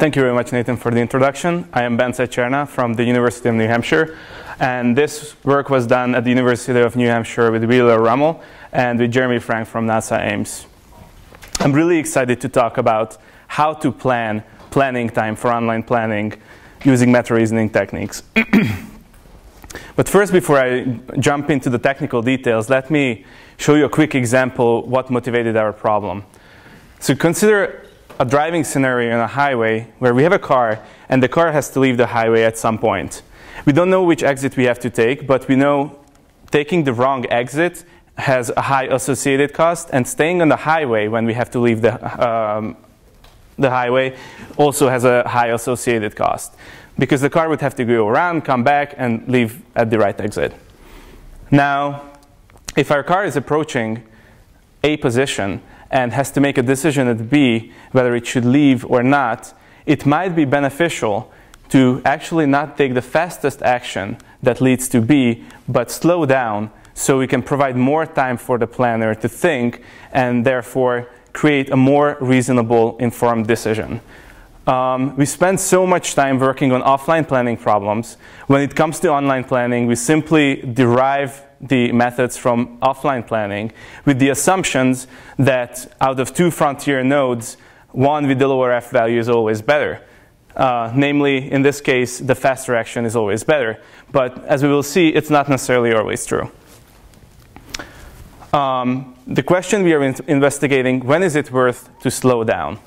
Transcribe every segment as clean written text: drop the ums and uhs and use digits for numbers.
Thank you very much, Nathan, for the introduction. I am Bence at Cserna from the University of New Hampshire. And this work was done at the University of New Hampshire with Wheeler Ruml and with Jeremy Frank from NASA Ames. I'm really excited to talk about how to planning time for online planning using meta-reasoning techniques. But first, before I jump into the technical details, let me show you a quick example what motivated our problem. So consider a driving scenario on a highway where we have a car and the car has to leave the highway at some point. We don't know which exit we have to take, but we know taking the wrong exit has a high associated cost, and staying on the highway when we have to leave the highway also has a high associated cost, because the car would have to go around, come back, and leave at the right exit. Now, if our car is approaching A position and has to make a decision at B whether it should leave or not, it might be beneficial to actually not take the fastest action that leads to B, but slow down so we can provide more time for the planner to think and therefore create a more reasonable, informed decision. We spend so much time working on offline planning problems. When it comes to online planning, we simply derive the methods from offline planning with the assumptions that out of two frontier nodes, one with the lower F value is always better. Namely, in this case, the faster action is always better. But as we will see, it's not necessarily always true. The question we are investigating, when is it worth to slow down?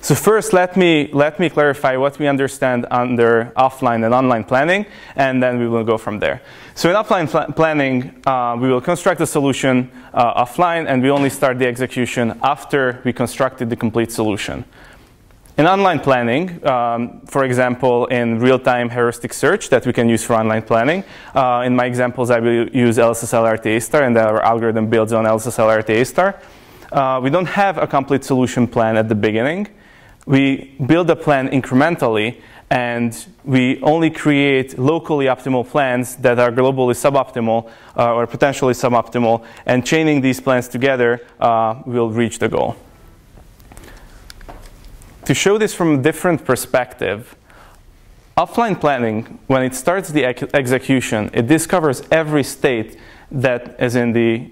So first, let me clarify what we understand under offline and online planning, and then we will go from there. So in offline planning, we will construct a solution offline, and we only start the execution after we constructed the complete solution. In online planning, for example, in real-time heuristic search that we can use for online planning, in my examples I will use LSSL-RTA star, and our algorithm builds on LSSL-RTA star. We don't have a complete solution plan at the beginning. We build a plan incrementally, and we only create locally optimal plans that are globally suboptimal or potentially suboptimal, and chaining these plans together will reach the goal. To show this from a different perspective, offline planning, when it starts the execution, it discovers every state that is in the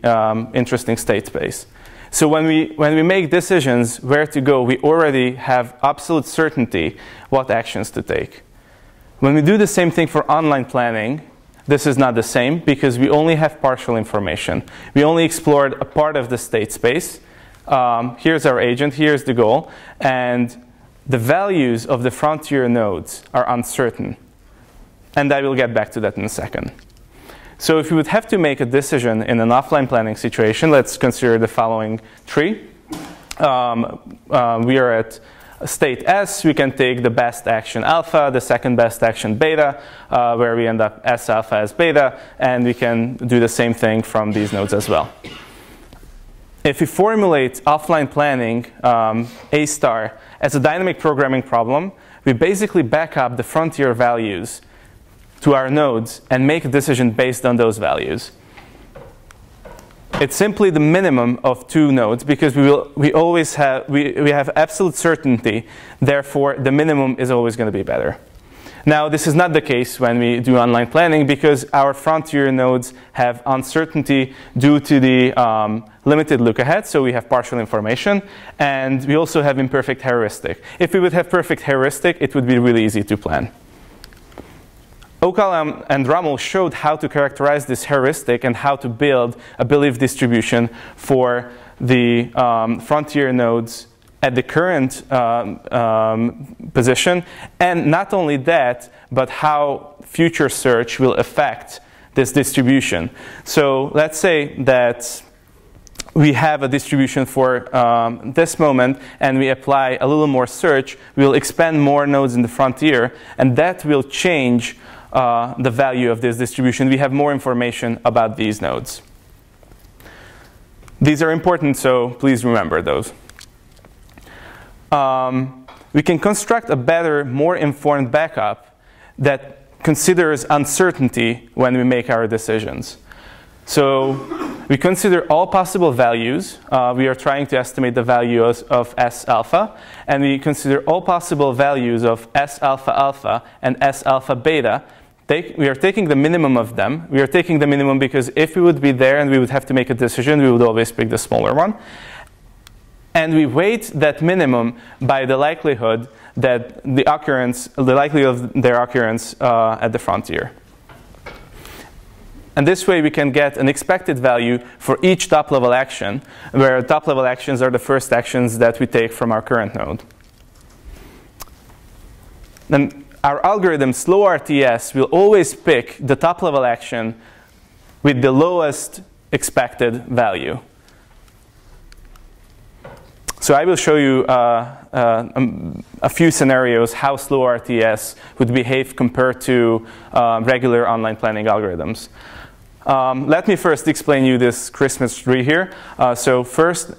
interesting state space. So when we make decisions where to go, we already have absolute certainty what actions to take. When we do the same thing for online planning, this is not the same because we only have partial information. We only explored a part of the state space. Here's our agent, here's the goal, and the values of the frontier nodes are uncertain. And I will get back to that in a second. So if we would have to make a decision in an offline planning situation, let's consider the following tree. We are at state S. We can take the best action alpha, the second best action beta, where we end up S alpha as beta, and we can do the same thing from these nodes as well. If we formulate offline planning A star as a dynamic programming problem, we basically back up the frontier values to our nodes and make a decision based on those values. It's simply the minimum of two nodes because we have absolute certainty, therefore the minimum is always going to be better. Now, this is not the case when we do online planning because our frontier nodes have uncertainty due to the limited look ahead, so we have partial information, and we also have imperfect heuristic. If we would have perfect heuristic, it would be really easy to plan. Okal and Ruml showed how to characterize this heuristic and how to build a belief distribution for the frontier nodes at the current position, and not only that, but how future search will affect this distribution. So let's say that we have a distribution for this moment, and we apply a little more search. We'll expand more nodes in the frontier, and that will change the value of this distribution. We have more information about these nodes. These are important, so please remember those. We can construct a better, more informed backup that considers uncertainty when we make our decisions. So We consider all possible values. We are trying to estimate the value of S alpha. And we consider all possible values of S alpha alpha and S alpha beta. We are taking the minimum of them. We are taking the minimum because if we would be there and we would have to make a decision, we would always pick the smaller one. And we weight that minimum by the likelihood that the likelihood of their occurrence at the frontier. And this way we can get an expected value for each top-level action, where top-level actions are the first actions that we take from our current node. Then our algorithm, Slo'RTS, will always pick the top-level action with the lowest expected value. So I will show you a few scenarios how Slo'RTS would behave compared to regular online planning algorithms. Let me first explain you this Christmas tree here. So first,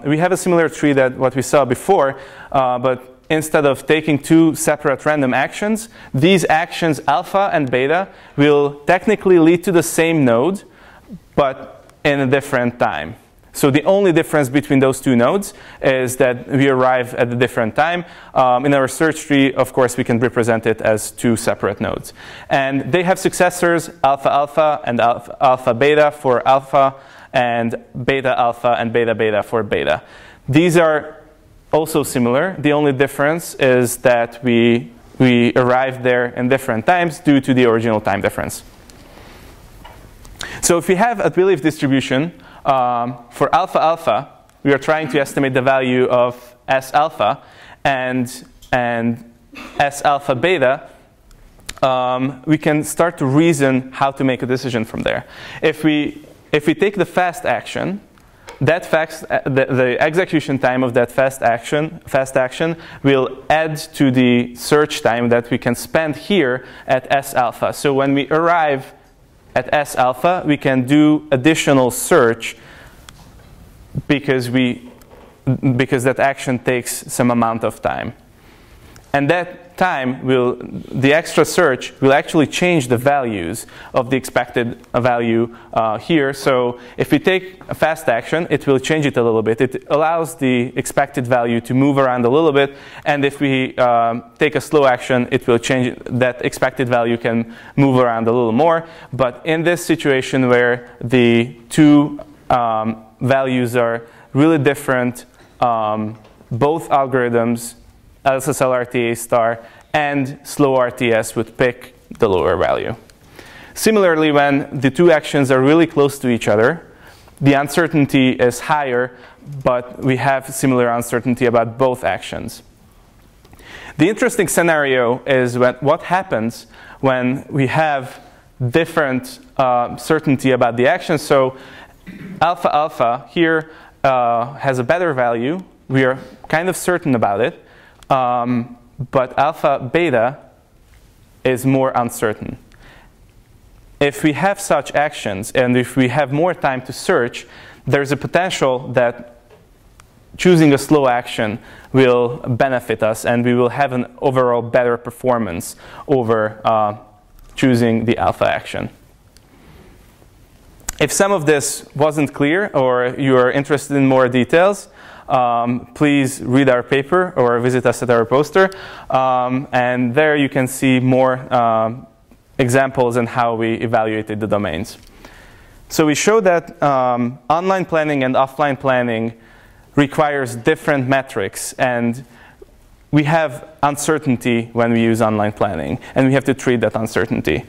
we have a similar tree that what we saw before, but instead of taking two separate random actions, these actions alpha and beta will technically lead to the same node, but in a different time. So the only difference between those two nodes is that we arrive at a different time. In our search tree, of course, we can represent it as two separate nodes. And they have successors, alpha alpha and alpha beta for alpha, and beta alpha and beta beta for beta. These are also similar. The only difference is that we arrived there in different times due to the original time difference. So if we have a belief distribution, for alpha alpha, we are trying to estimate the value of S alpha, and S alpha beta, we can start to reason how to make a decision from there. If we take the fast action, the execution time of that fast action will add to the search time that we can spend here at S alpha. So when we arrive at S alpha, we can do additional search because that action takes some amount of time. And that time the extra search will actually change the values of the expected value here. So if we take a fast action, it will change it a little bit. It allows the expected value to move around a little bit. And if we take a slow action, it will change that expected value can move around a little more. But in this situation where the two values are really different, both algorithms, SSLRTA star and Slo'RTS would pick the lower value. Similarly, when the two actions are really close to each other, the uncertainty is higher, but we have similar uncertainty about both actions. The interesting scenario is what happens when we have different certainty about the action. So alpha alpha here has a better value. We are kind of certain about it. But alpha beta is more uncertain. If we have such actions and if we have more time to search, there's a potential that choosing a slow action will benefit us and we will have an overall better performance over choosing the alpha action. If some of this wasn't clear or you are interested in more details, please read our paper or visit us at our poster. And there you can see more examples on how we evaluated the domains. So we show that online planning and offline planning requires different metrics. And we have uncertainty when we use online planning. And we have to treat that uncertainty.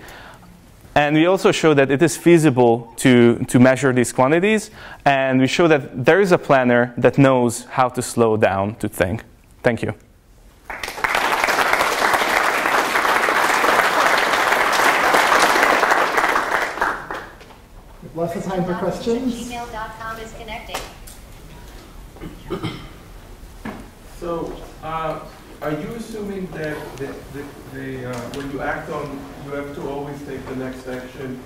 And we also show that it is feasible to measure these quantities. And we show that there is a planner that knows how to slow down to think. Thank you. Lots of time for questions. Gmail.com is connecting. So, are you assuming that when you act on, you have to always take the next action?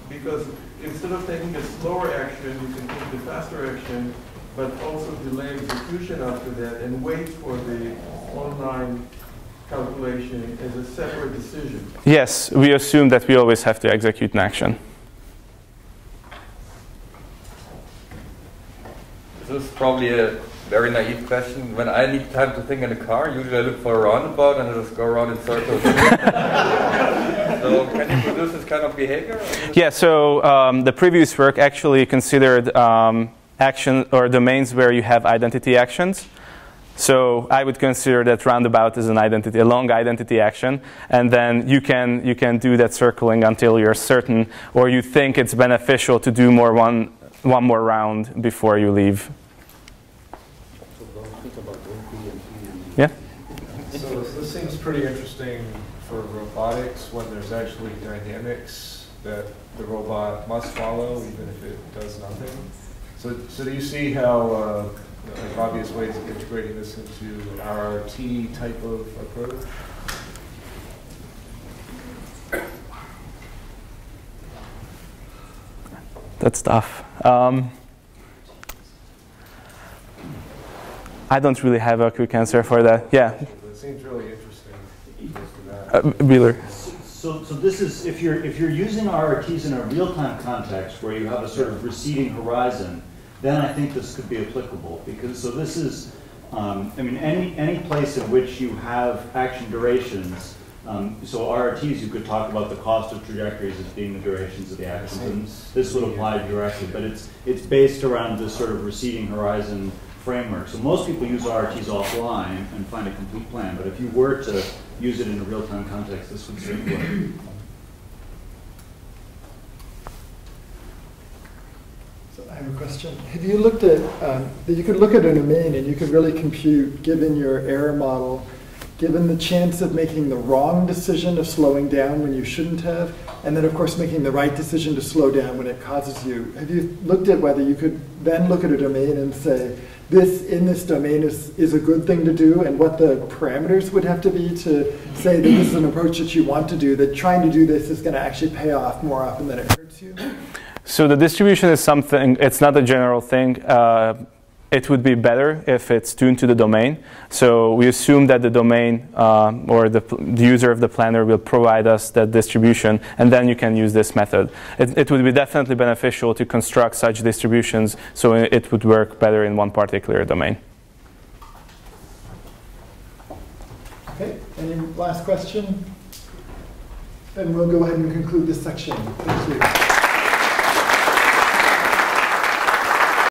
Because instead of taking a slower action, you can take the faster action, but also delay execution after that and wait for the online calculation as a separate decision. Yes, we assume that we always have to execute an action. This is probably a very naive question. When I need time to think in a car, usually I look for a roundabout and I just go around in circles. So can you produce this kind of behavior? Yeah, so the previous work actually considered action or domains where you have identity actions. So I would consider that roundabout is an identity, a long identity action, and then you can do that circling until you're certain, or you think it's beneficial to do one more round before you leave. So don't think about OP and P. Yeah. So this seems pretty interesting for robotics when there's actually dynamics that the robot must follow, even if it does nothing. So do you see how like obvious ways of integrating this into an RRT type of approach? That's tough. I don't really have a quick answer for that. Yeah. It seems really interesting. Wheeler. So this is if you're using RRTs in a real-time context where you have a sort of receding horizon, then I think this could be applicable, because so this is I mean any place in which you have action durations. So RRTs, you could talk about the cost of trajectories as being the durations of the actions, and this would apply directly. But it's based around this sort of receding horizon framework. So most people use RRTs offline and find a complete plan. But if you were to use it in a real-time context, this would certainly work. So I have a question. Have you looked at that you could look at a domain and you could really compute, given your error model, given the chance of making the wrong decision of slowing down when you shouldn't have, and then of course making the right decision to slow down when it causes you. Have you looked at whether you could then look at a domain and say, this in this domain is a good thing to do, and what the parameters would have to be to say that this is an approach that you want to do, that trying to do this is going to actually pay off more often than it hurts you? So the distribution is something, it's not a general thing. It would be better if it's tuned to the domain. So we assume that the domain or the user of the planner will provide us that distribution, and then you can use this method. It would be definitely beneficial to construct such distributions so it would work better in one particular domain. Okay, any last question? Then we'll go ahead and conclude this section. Thank you.